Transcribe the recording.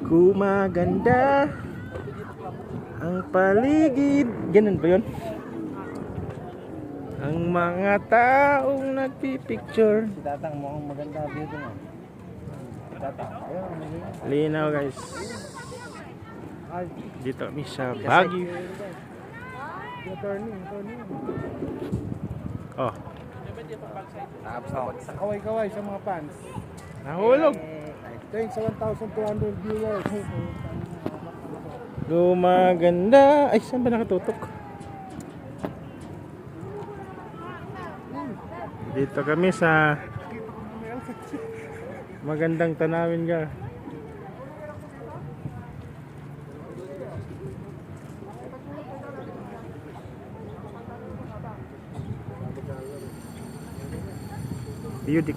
Gumaganda ang paligid. Ganun ba yun? Ang mga taong nagpipicture. Si Tatang mukhang maganda dito nga. Tatang, ayun. Linaw guys. Dito kami sa Baguio. Turning. Oh, Tapos sa kaway-kaway sa mga fans. nahulog. Thanks sa 1,200 viewers. Gumaganda. Ay, saan ba nakatutok? Dito kami sa magandang tanawin ka. Beauty.